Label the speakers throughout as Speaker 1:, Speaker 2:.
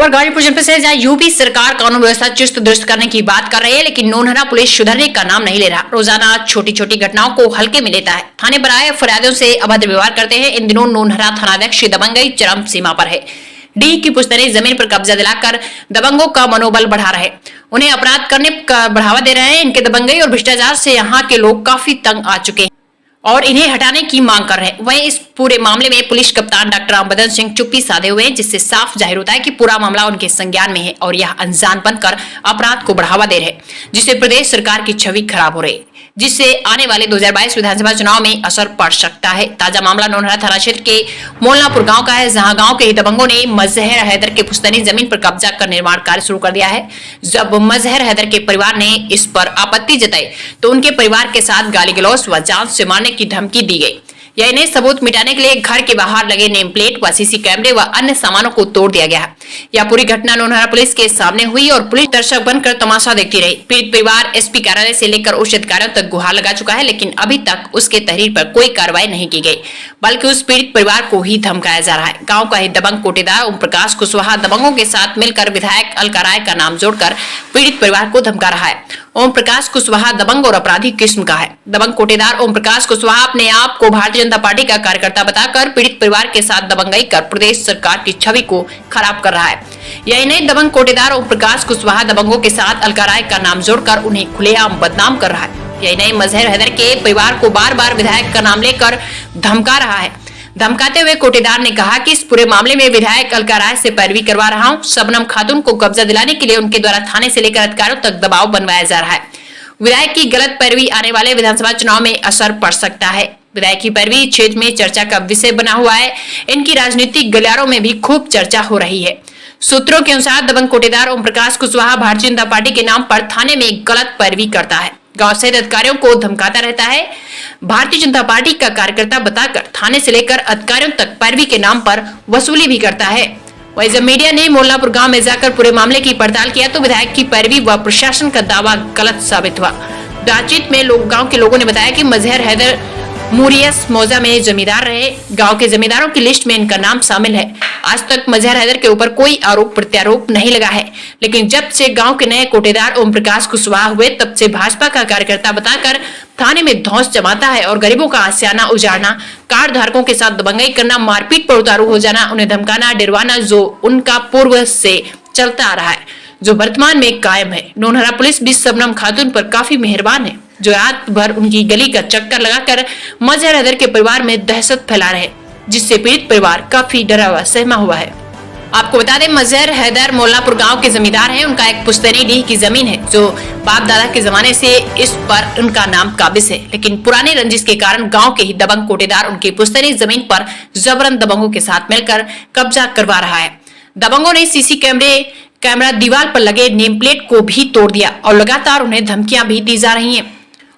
Speaker 1: खबर गाजीपुर जनपद से, जहां यूपी सरकार कानून व्यवस्था चुस्त दुरुस्त करने की बात कर रही है, लेकिन नोनहरा पुलिस सुधरने का नाम नहीं ले रहा। रोजाना छोटी छोटी घटनाओं को हल्के में लेता है। थाने पर आए फरियादियों से अभद्र व्यवहार करते हैं। इन दिनों नोनहरा थानाध्यक्ष दबंगई चरम सीमा पर है। डी की पुश्तैनी जमीन पर कब्जा दिलाकर दबंगों का मनोबल बढ़ा रहे, उन्हें अपराध करने का बढ़ावा दे रहे हैं। इनके दबंगई और भ्रष्टाचार से यहाँ के लोग काफी तंग आ चुके हैं और इन्हें हटाने की मांग कर रहे हैं। वहीं इस पूरे मामले में पुलिस कप्तान डॉक्टर रामबदन सिंह चुप्पी साधे हुए हैं, जिससे साफ जाहिर होता है कि पूरा मामला उनके संज्ञान में है और यह अनजान बनकर अपराध को बढ़ावा दे रहे हैं, जिससे प्रदेश सरकार की छवि खराब हो रही है, जिससे आने वाले 2022 विधानसभा चुनाव में असर पड़ सकता है। ताजा मामला नोनहरा थाना क्षेत्र के मोलनापुर गांव का है, जहां गांव के ही दबंगों ने मजहर हैदर के पुश्तैनी जमीन पर कब्जा कर निर्माण कार्य शुरू कर दिया है। जब मजहर हैदर के परिवार ने इस पर आपत्ति जताई तो उनके परिवार के साथ गाली गलौज व जान से मारने की धमकी दी गई। या इन्हें सबूत मिटाने के लिए घर के बाहर लगे नेम प्लेट व सीसी कैमरे व अन्य सामानों को तोड़ दिया गया। यह पूरी घटना नोनहरा पुलिस के सामने हुई और पुलिस दर्शक बनकर तमाशा देखती रही। पीड़ित परिवार एसपी कार्यालय से लेकर उच्च अधिकारियों तक गुहार लगा चुका है, लेकिन अभी तक उसके तहरीर पर कोई कार्रवाई नहीं की गई, बल्कि उस पीड़ित परिवार को ही धमकाया जा रहा है। गाँव का ही दबंग कोटेदार ओम प्रकाश कुशवाहा दबंगों के साथ मिलकर विधायक अलका राय का नाम जोड़कर पीड़ित परिवार को धमका रहा है। ओम प्रकाश कुशवाहा दबंग और अपराधी किस्म का है। दबंग कोटेदार ओम प्रकाश कुशवाहा अपने आप को भारतीय जनता पार्टी का कार्यकर्ता बताकर पीड़ित परिवार के साथ दबंगई कर प्रदेश सरकार की छवि को खराब कर रहा है। यही नहीं, दबंग कोटेदार ओम प्रकाश कुशवाहा दबंगों के साथ अलका राय का नाम जोड़कर उन्हें खुलेआम बदनाम कर रहा है। यही नहीं, मजहर हैदर के परिवार को बार बार विधायक का नाम लेकर धमका रहा है। धमकाते हुए कोटेदार ने कहा कि इस पूरे मामले में विधायक अलका राय से पैरवी करवा रहा हूं। शबनम खातून को कब्जा दिलाने के लिए उनके द्वारा थाने से लेकर अधिकारियों तक दबाव बनवाया जा रहा है। विधायक की गलत पैरवी आने वाले विधानसभा चुनाव में असर पड़ सकता है। विधायक की पैरवी क्षेत्र में चर्चा का विषय बना हुआ है। इनकी राजनीतिक गलियारों में भी खूब चर्चा हो रही है। सूत्रों के अनुसार दबंग कोटेदार ओम प्रकाश कुशवाहा भारतीय जनता पार्टी के नाम पर थाने में गलत पैरवी करता है, गांव सहित अधिकारियों को धमकाता रहता है, भारतीय जनता पार्टी का कार्यकर्ता बताकर थाने से लेकर अधिकारियों तक पैरवी के नाम पर वसूली भी करता है। वहीं जब मीडिया ने मोलनापुर गांव में जाकर पूरे मामले की पड़ताल किया तो विधायक की पैरवी व प्रशासन का दावा गलत साबित हुआ। बातचीत में गांव के लोगों ने बताया कि मजहर हैदर मुरियस मौजा में जमींदार रहे। गांव के जमींदारों की लिस्ट में इनका नाम शामिल है। आज तक मजहर हैदर के ऊपर कोई आरोप प्रत्यारोप नहीं लगा है, लेकिन जब से गांव के नए कोटेदार ओम प्रकाश कुशवाहा हुए तब से भाजपा का कार्यकर्ता बताकर थाने में धौंस जमाता है और गरीबों का आशियाना उजाड़ना, कार्ड धारकों के साथ दबंगई करना, मारपीट पर उतारू हो जाना, उन्हें धमकाना, डरवाना, जो उनका पूर्व से चलता आ रहा है, जो वर्तमान में कायम है। नोनहरा पुलिस भी शबनम खातून पर काफी मेहरबान है, जो रात भर उनकी गली का चक्कर लगाकर मजहर हैदर के परिवार में दहशत फैला रहे, जिससे पीड़ित परिवार काफी डरा हुआ सहमा हुआ है। आपको बता दें, मजहर हैदर मोलनापुर गांव के जमींदार हैं। उनका एक पुश्तैनी डीह की जमीन है, जो बाप दादा के जमाने से इस पर उनका नाम काबिज है, लेकिन पुराने रंजिश के कारण गांव के ही दबंग कोटेदार उनकी पुश्तैनी जमीन पर जबरन दबंगों के साथ मिलकर कब्जा करवा रहा है। दबंगों ने सीसी कैमरा दीवार पर लगे नेम प्लेट को भी तोड़ दिया और लगातार उन्हें धमकियां भी दी जा रही हैं।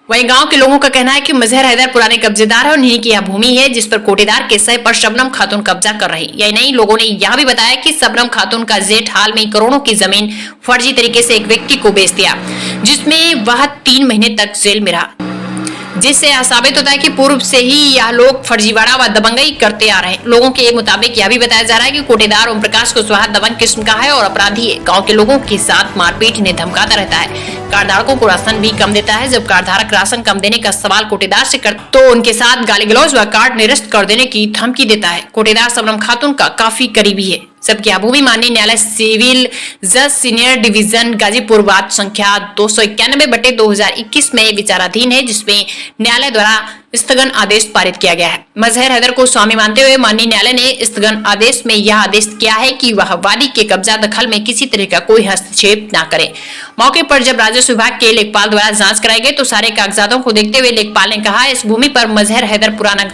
Speaker 1: वहीं गांव के लोगों का कहना है कि मजहर हैदर पुराने कब्जेदार है और उन्हीं की यह भूमि है, जिस पर कोटेदार के सह पर शबनम खातून कब्जा कर रही। यही नहीं, लोगों ने यह भी बताया कि शबनम खातून का जेठ हाल में करोड़ों की जमीन फर्जी तरीके से एक व्यक्ति को बेच दिया, जिसमें वह 3 महीने तक जेल में रहा, जिससे यह साबित होता है कि पूर्व से ही यह लोग फर्जीवाड़ा व दबंगई करते आ रहे हैं। लोगों के मुताबिक यह भी बताया जा रहा है कि कोटेदार ओम प्रकाश कुशवाहा दबंग किस्म का है और अपराधी है। गांव के लोगों के साथ मारपीट, इन्हें धमकाता रहता है, कार्डधारकों को राशन भी कम देता है। जब कार्डधारक राशन कम देने का सवाल कोटेदार से कर तो उनके साथ गाली गलौज व कार्ड निरस्त कर देने की धमकी देता है। कोटेदार शबनम खातून का काफी करीबी है। जबकि भूमि माननीय न्यायालय सिविल जज सीनियर डिवीजन गाजीपुर वाद संख्या 291/2021 में विचाराधीन है, जिसमें न्यायालय द्वारा स्थगन आदेश पारित किया गया है। मजहर हैदर को स्वामी मानते हुए माननीय न्यायालय ने स्थगन आदेश में यह आदेश किया है कि वह वादी के कब्जा दखल में किसी तरह का कोई हस्तक्षेप न करे। मौके पर जब राजस्व विभाग के लेखपाल द्वारा जांच कराई गई तो सारे कागजातों को देखते हुए लेखपाल ने कहा, इस भूमि पर मजहर हैदर पुराना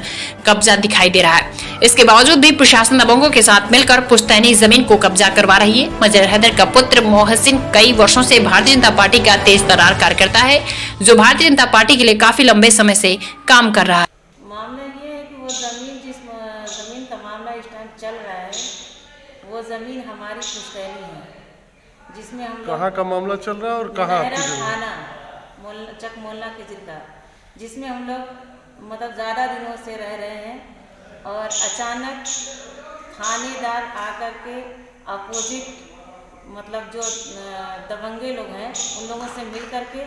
Speaker 1: कब्जा दिखाई दे रहा है। इसके बावजूद भी प्रशासन दबंगों के साथ मिलकर पुश्तैनी जमीन को कब्जा करवा रही है। मजहर हैदर का पुत्र मोहसिन कई वर्षों से भारतीय जनता पार्टी का तेज तर्रार कार्यकर्ता है, जो भारतीय जनता पार्टी के लिए काफी लंबे समय से काम कर रहा है।
Speaker 2: मामला ये है कि वो जिस जमीन का मामला इस टाइम चल रहा है, वो जमीन हमारी पुश्तैनी है, जिसमें हम
Speaker 3: कहाँ का मामला चल रहा है और कहाँ
Speaker 2: थाना चक मोहल्ला के जिला, जिसमें हम लोग मतलब ज़्यादा दिनों से रह रहे हैं और अचानक थानेदार आकर के अपोजिट मतलब जो दबंगे लोग हैं उन लोगों से मिल करके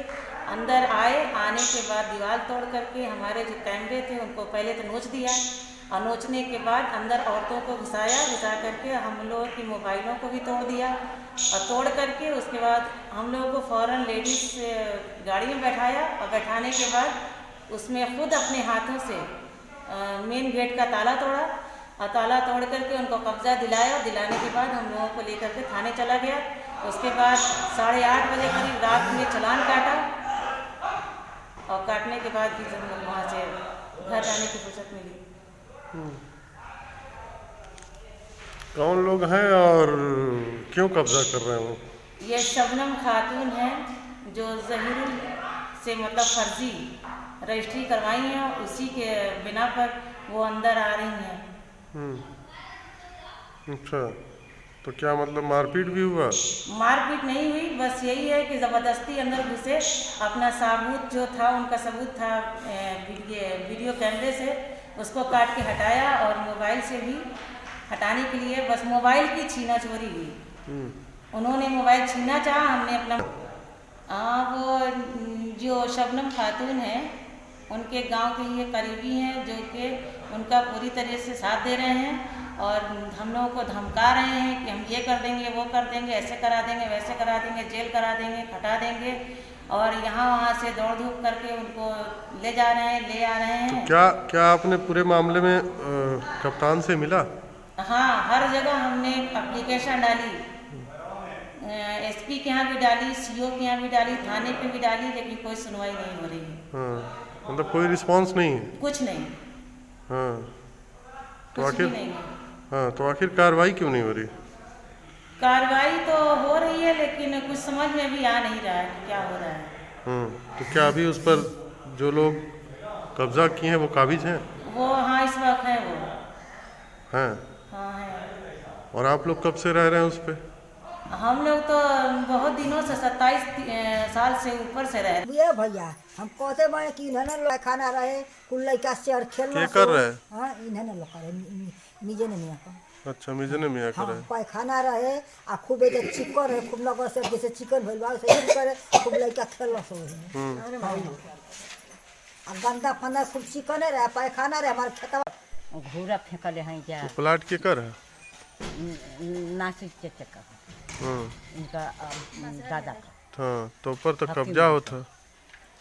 Speaker 2: अंदर आए। आने के बाद दीवार तोड़ करके हमारे जो कैमरे थे उनको पहले तो नोच दिया, और नोचने के बाद अंदर औरतों को घुसा करके हम लोगों की मोबाइलों को भी तोड़ दिया, और तोड़ करके उसके बाद हम लोगों को फ़ौरन लेडीज़ गाड़ी में बैठाया, और बैठाने के बाद उसमें खुद अपने हाथों से मेन गेट का ताला तोड़ा, और ताला तोड़ करके उनको कब्जा दिलाया। दिलाने के बाद हम लोगों को लेकर के थाने चला गया। उसके बाद 8:30 बजे करीब रात में चालान काटा, और काटने के बाद भी हम लोग वहाँ से घर जाने की फुर्सत मिली।
Speaker 3: कौन लोग हैं और क्यों कब्जा कर रहे हैं वो?
Speaker 2: ये शबनम खातून है जो जहीरुल से मतलब फर्जी रजिस्ट्री करवाई है, उसी के बिना पर वो अंदर आ रही हैं।
Speaker 3: अच्छा, तो क्या मतलब मारपीट भी हुआ?
Speaker 2: मारपीट नहीं हुई, बस यही है कि ज़बरदस्ती अंदर घुसे। अपना सबूत जो था, उनका सबूत था वीडियो कैमरे से, उसको काट के हटाया, और मोबाइल से भी हटाने के लिए बस मोबाइल की छीना चोरी हुई। उन्होंने मोबाइल छीना चाहा, हमने अपना वो जो शबनम खातून है उनके गांव के ये करीबी हैं जो कि उनका पूरी तरह से साथ दे रहे हैं, और हम लोगों को धमका रहे हैं कि हम ये कर देंगे, वो कर देंगे, ऐसे करा देंगे, वैसे करा देंगे, जेल करा देंगे, खटा देंगे, और यहाँ वहाँ से दौड़ धूप करके उनको ले जा रहे हैं, ले आ रहे हैं।
Speaker 3: तो क्या आपने पूरे मामले में कप्तान से मिला?
Speaker 2: हाँ, हर जगह हमने एप्लीकेशन डाली, एसपी के यहाँ भी डाली, सीओ के यहाँ भी डाली, थाने पे भी डाली, लेकिन कोई सुनवाई नहीं हो रही है।
Speaker 3: हाँ, मतलब कोई रिस्पांस नहीं है?
Speaker 2: कुछ नहीं।
Speaker 3: हाँ, तो
Speaker 2: कुछ भी
Speaker 3: आखिर
Speaker 2: नहीं है।
Speaker 3: हाँ, तो आखिर कार्रवाई क्यों नहीं हो रही?
Speaker 2: कार्रवाई तो हो रही है, लेकिन कुछ समझ में भी आ नहीं रहा है कि क्या हो रहा है।
Speaker 3: तो क्या अभी उस पर जो लोग कब्जा किए हैं वो काबिज हैं?
Speaker 2: वो हाँ, इस वक्त है वो।
Speaker 3: हैं?
Speaker 2: हाँ है।
Speaker 3: और आप लोग कब से रह रहे हैं उस पे?
Speaker 2: हम लोग तो बहुत दिनों से 27 साल से ऊपर से रहे।
Speaker 4: ये भैया हम कहते बाए कि इन्हें ना खाना रहे कुल लड़का से और खेल
Speaker 3: के कर रहे हैं?
Speaker 4: हाँ, इन्हें ना लोग करे निजे ने मियाँ का।
Speaker 3: अच्छा, मिजे ने मियाँ
Speaker 4: हाँ,
Speaker 3: करे।
Speaker 4: पैखाना रहे आ खूब एक चिकन है, खूब लोग से जैसे चिकन भइल बा से करे, खूब लड़का खेल सो आ गंदा फंदा खूब चिकन है रहे, पैखाना रहे, हमारे खेतवा
Speaker 5: घूरा फेंकले हैं जा।
Speaker 3: तो प्लाट के कर है?
Speaker 5: नासिक चचा का, इनका दादा का।
Speaker 3: हाँ, तो ऊपर तो कब्जा होता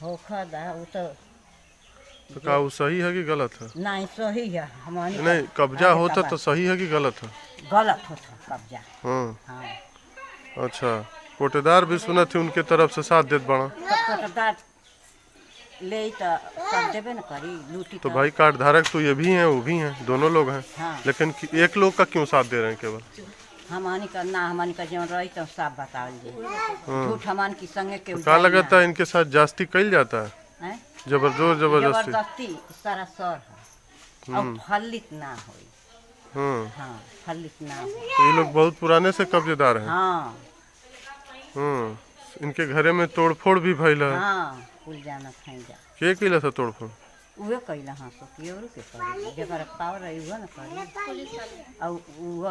Speaker 5: होखा दा वो
Speaker 3: तो का वो सही है कि गलत है?
Speaker 5: नहीं सही है, हमारी
Speaker 3: नहीं, कब्जा होता तो सही है कि गलत है?
Speaker 5: गलत होता कब्जा।
Speaker 3: हाँ,
Speaker 5: हाँ,
Speaker 3: अच्छा, कोटेदार भी सुना थे उनके तरफ से साथ देत बड़ा।
Speaker 5: कोटदार ले तो सब देवे न करी लूटी
Speaker 3: तो भाई कार्ड धारक तो ये भी हैं, वो भी हैं, दोनों लोग हैं।
Speaker 5: हाँ।
Speaker 3: लेकिन एक लोग का क्यों साथ दे रहे हैं केवल?
Speaker 5: हमानी का ना, हमानी का जो रही तो साफ बतावल जी। झूठ हमान की संगे के
Speaker 3: का लगता है इनके साथ जास्ती कईल जाता है? जबरदस्ती
Speaker 5: जबरदस्ती सारा सर है, और फलित ना होई। हाँ, फलित ना हो।
Speaker 3: तो ये लोग बहुत पुराने से कब्जेदार हैं।
Speaker 5: हाँ,
Speaker 3: इनके घरे में तोड़फोड़ भी भइल है।
Speaker 5: हाँ, कुल जाना खाई जा।
Speaker 3: के किला था तोड़फोड़?
Speaker 5: उहे कैला हाँ, सो के और के करी, जकर पावर है उहे न करी। और उहे